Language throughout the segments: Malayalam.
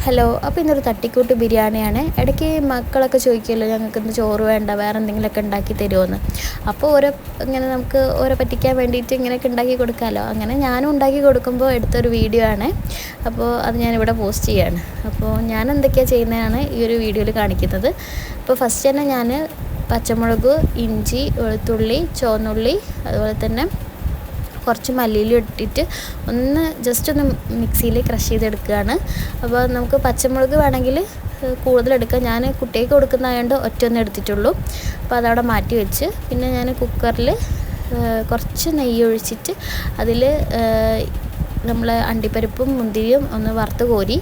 ഹലോ, അപ്പോൾ ഇന്നൊരു തട്ടിക്കൂട്ട് ബിരിയാണിയാണ്. ഇടയ്ക്ക് മക്കളൊക്കെ ചോദിക്കുമല്ലോ, ഞങ്ങൾക്ക് ഇന്ന് ചോറ് വേണ്ട, വേറെ എന്തെങ്കിലുമൊക്കെ ഉണ്ടാക്കി തരുമോയെന്ന്. അപ്പോൾ ഇങ്ങനെ നമുക്ക് പറ്റിക്കാൻ വേണ്ടിയിട്ട് ഇങ്ങനെയൊക്കെ ഉണ്ടാക്കി കൊടുക്കാമല്ലോ. അങ്ങനെ ഞാനും ഉണ്ടാക്കി കൊടുക്കുമ്പോൾ എടുത്തൊരു വീഡിയോ ആണ്. അപ്പോൾ അത് ഞാനിവിടെ പോസ്റ്റ് ചെയ്യുകയാണ്. അപ്പോൾ ഞാൻ എന്തൊക്കെയാണ് ചെയ്യുന്നതാണ് ഈ ഒരു വീഡിയോയിൽ കാണിക്കുന്നത്. അപ്പോൾ ഫസ്റ്റ് തന്നെ ഞാൻ പച്ചമുളക്, ഇഞ്ചി, വെളുത്തുള്ളി, ചുവന്നുള്ളി, അതുപോലെ തന്നെ കുറച്ച് മല്ലിയിലും ഇട്ടിട്ട് ജസ്റ്റ് ഒന്ന് മിക്സിയിൽ ക്രഷ് ചെയ്തെടുക്കുകയാണ്. അപ്പോൾ നമുക്ക് പച്ചമുളക് വേണമെങ്കിൽ കൂടുതലെടുക്കാം. ഞാൻ കുട്ടിക്ക് കൊടുക്കുന്നതായതുകൊണ്ട് ഒറ്റൊന്നേ എടുത്തിട്ടുള്ളൂ. അപ്പോൾ അതവിടെ മാറ്റി വെച്ച് പിന്നെ ഞാൻ കുക്കറിൽ കുറച്ച് നെയ്യ് ഒഴിച്ചിട്ട് അതിൽ നമ്മൾ അണ്ടിപ്പരിപ്പും മുന്തിരിയും ഒന്ന് വറുത്ത് കോരി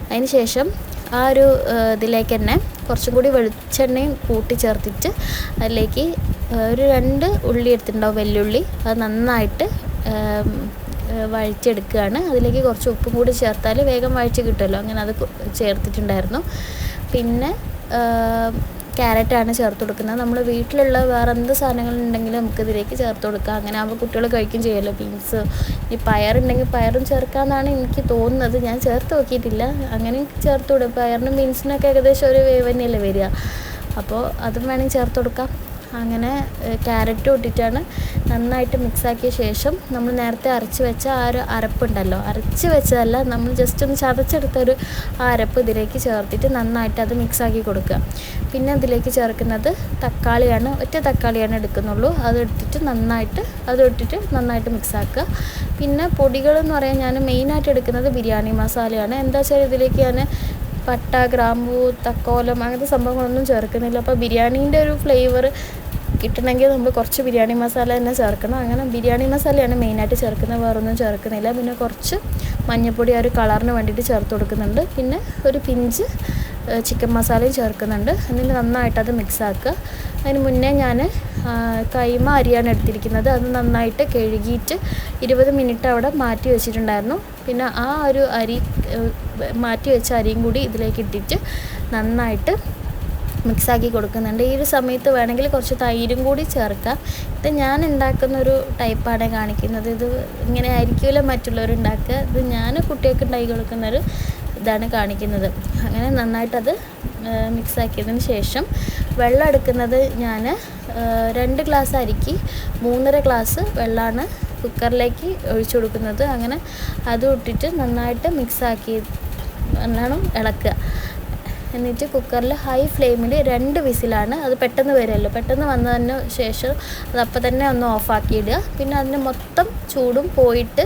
അതിന് ശേഷം ആ ഒരു ഇതിലേക്ക് തന്നെ കുറച്ചും കൂടി വെളിച്ചെണ്ണയും കൂട്ടി ചേർത്തിട്ട് അതിലേക്ക് ഒരു 2 ഉള്ളി എടുത്തിട്ടുണ്ടാവും, വെല്ലുള്ളി. അത് നന്നായിട്ട് വഴച്ചെടുക്കുകയാണ്. അതിലേക്ക് കുറച്ച് ഉപ്പും കൂടി ചേർത്താൽ വേഗം വഴച്ച് കിട്ടുമല്ലോ, അങ്ങനെ അത് ചേർത്തിട്ടുണ്ടായിരുന്നു. പിന്നെ ക്യാരറ്റാണ് ചേർത്ത് കൊടുക്കുന്നത്. നമ്മൾ വീട്ടിലുള്ള വേറെ എന്ത് സാധനങ്ങളുണ്ടെങ്കിലും നമുക്കിതിലേക്ക് ചേർത്ത് കൊടുക്കാം. അങ്ങനെ ആകുമ്പോൾ കുട്ടികൾ കഴിക്കും ചെയ്യുമല്ലോ. ബീൻസ്, ഈ പയറുണ്ടെങ്കിൽ പയറും ചേർക്കാമെന്നാണ് എനിക്ക് തോന്നുന്നത്. ഞാൻ ചേർത്ത് നോക്കിയിട്ടില്ല. അങ്ങനെ ചേർത്ത് കൊടുക്കും. പയറിനും ബീൻസിനൊക്കെ ഏകദേശം ഒരു വേവ് തന്നെയല്ലേ വരിക. അപ്പോൾ അതും വേണമെങ്കിൽ ചേർത്ത് കൊടുക്കാം. അങ്ങനെ ക്യാരറ്റും ഇട്ടിട്ടാണ് നന്നായിട്ട് മിക്സാക്കിയ ശേഷം നമ്മൾ നേരത്തെ അരച്ച് വെച്ച ആ ഒരു അരപ്പുണ്ടല്ലോ, അരച്ച് വെച്ചതല്ല, നമ്മൾ ജസ്റ്റ് ഒന്ന് ചതച്ചെടുത്തൊരു ആ അരപ്പ് ഇതിലേക്ക് ചേർത്തിട്ട് നന്നായിട്ട് അത് മിക്സാക്കി കൊടുക്കുക. പിന്നെ അതിലേക്ക് ചേർക്കുന്നത് തക്കാളിയാണ്. ഒറ്റ തക്കാളിയാണ് എടുക്കുന്നുള്ളൂ. അത് ഇട്ടിട്ട് നന്നായിട്ട് മിക്സാക്കുക. പിന്നെ പൊടികളെന്ന് പറയാൻ ഞാൻ മെയിനായിട്ട് എടുക്കുന്നത് ബിരിയാണി മസാലയാണ്. എന്താ വെച്ചാൽ ഇതിലേക്ക് ഞാൻ പട്ട, ഗ്രാമ്പൂ, തക്കോലം അങ്ങനത്തെ സംഭവങ്ങളൊന്നും ചേർക്കുന്നില്ല. അപ്പോൾ ബിരിയാണീൻ്റെ ഒരു ഫ്ലേവർ കിട്ടണമെങ്കിൽ നമ്മൾ കുറച്ച് ബിരിയാണി മസാല തന്നെ ചേർക്കണം. അങ്ങനെ ബിരിയാണി മസാലയാണ് മെയിനായിട്ട് ചേർക്കുന്നത്, വേറൊന്നും ചേർക്കുന്നില്ല. പിന്നെ കുറച്ച് മഞ്ഞൾപ്പൊടി ആ ഒരു കളറിന് വേണ്ടിയിട്ട് ചേർത്ത് കൊടുക്കുന്നുണ്ട്. പിന്നെ ഒരു പിഞ്ച് ചിക്കൻ മസാലയും ചേർക്കുന്നുണ്ട്. എന്നിട്ട് നന്നായിട്ട് അത് മിക്സാക്കുക. അതിന് മുന്നേ ഞാൻ കൈമ അരിയാണ് എടുത്തിരിക്കുന്നത്. അത് നന്നായിട്ട് കഴുകിയിട്ട് 20 മിനിറ്റ് അവിടെ മാറ്റി വെച്ചിട്ടുണ്ടായിരുന്നു. പിന്നെ ആ ഒരു അരി മാറ്റി വെച്ച അരിയും കൂടി ഇതിലേക്ക് ഇട്ടിട്ട് നന്നായിട്ട് മിക്സാക്കി കൊടുക്കുന്നുണ്ട്. ഈ ഒരു സമയത്ത് വേണമെങ്കിൽ കുറച്ച് തൈരും കൂടി ചേർക്കാം. ഇത് ഞാൻ ഉണ്ടാക്കുന്നൊരു ടൈപ്പാണ് കാണിക്കുന്നത്. ഇത് ഇങ്ങനെ ആയിരിക്കില്ല മറ്റുള്ളവർ ഉണ്ടാക്കുക. ഇത് ഞാൻ കുട്ടികൾക്ക് ഉണ്ടാക്കി കൊടുക്കുന്നൊരു ഇതാണ് കാണിക്കുന്നത്. അങ്ങനെ നന്നായിട്ടത് മിക്സാക്കിയതിന് ശേഷം വെള്ളം എടുക്കുന്നത് ഞാൻ 2 ഗ്ലാസ് അരിക്ക് 3.5 ഗ്ലാസ് വെള്ളമാണ് കുക്കറിലേക്ക് ഒഴിച്ചു കൊടുക്കുന്നത്. അങ്ങനെ അതും ഇട്ടിട്ട് നന്നായിട്ട് മിക്സാക്കി നല്ലോണം ഇളക്കുക. എന്നിട്ട് കുക്കറിൽ ഹൈ ഫ്ലെയിമിൽ 2 വിസിലാണ്. അത് പെട്ടെന്ന് വരുമല്ലോ. പെട്ടെന്ന് വന്നതിന് ശേഷം അത് അപ്പം തന്നെ ഒന്ന് ഓഫാക്കിയിടുക. പിന്നെ അതിന് മൊത്തം ചൂടും പോയിട്ട്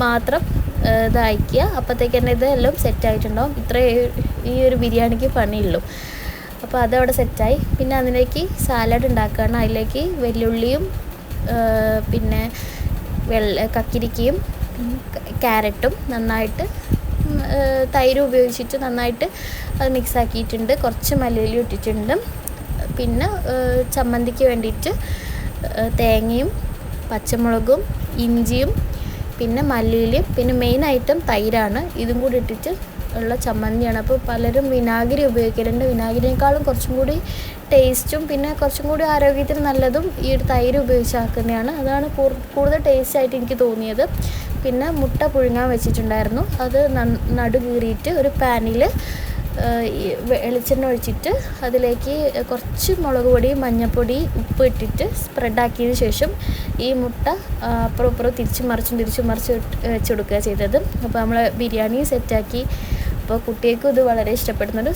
മാത്രം ഇതാക്കുക. അപ്പോഴത്തേക്ക് തന്നെ ഇതെല്ലാം സെറ്റായിട്ടുണ്ടാവും. ഈ ഒരു ബിരിയാണിക്ക് പണിയുള്ളൂ. അപ്പോൾ അതവിടെ സെറ്റായി. പിന്നെ അതിലേക്ക് സാലഡ് ഉണ്ടാക്കുകയാണ്. അതിലേക്ക് വെല്ലുള്ളിയും പിന്നെ കക്കിരിക്കയും ക്യാരറ്റും നന്നായിട്ട് തൈര് ഉപയോഗിച്ചിട്ട് നന്നായിട്ട് അത് മിക്സാക്കിയിട്ടുണ്ട്. കുറച്ച് മല്ലിയില ഇട്ടിട്ടുണ്ട്. പിന്നെ ചമ്മന്തിക്ക് വേണ്ടിയിട്ട് തേങ്ങയും പച്ചമുളകും ഇഞ്ചിയും പിന്നെ മല്ലിയിലയും പിന്നെ മെയിൻ ഐറ്റം തൈരാണ്. ഇതും കൂടി ഇട്ടിട്ട് ഉള്ള ചമ്മന്തിയാണ്. അപ്പോൾ പലരും വിനാഗിരി ഉപയോഗിക്കലുണ്ട്. വിനാഗിരിയേക്കാളും കുറച്ചും കൂടി ടേസ്റ്റും പിന്നെ കുറച്ചും കൂടി ആരോഗ്യത്തിന് നല്ലതും ഈ ഒരു തൈര് ഉപയോഗിച്ചാക്കുന്നതാണ്. അതാണ് കൂടുതൽ ടേസ്റ്റായിട്ട് എനിക്ക് തോന്നിയത്. പിന്നെ മുട്ട പുഴുങ്ങാൻ വെച്ചിട്ടുണ്ടായിരുന്നു. അത് നടുകീറിയിട്ട് ഒരു പാനിൽ വെളിച്ചെണ്ണ ഒഴിച്ചിട്ട് അതിലേക്ക് കുറച്ച് മുളക് പൊടി, മഞ്ഞൾപ്പൊടി, ഉപ്പ് ഇട്ടിട്ട് സ്പ്രെഡാക്കിയതിന് ശേഷം ഈ മുട്ട അപ്പുറം തിരിച്ചും മറിച്ച് വെച്ച് കൊടുക്കുക ചെയ്തത്. അപ്പോൾ നമ്മൾ ബിരിയാണി സെറ്റാക്കി. അപ്പോൾ കുട്ടികൾക്കും ഇത് വളരെ ഇഷ്ടപ്പെടുന്നുണ്ട്.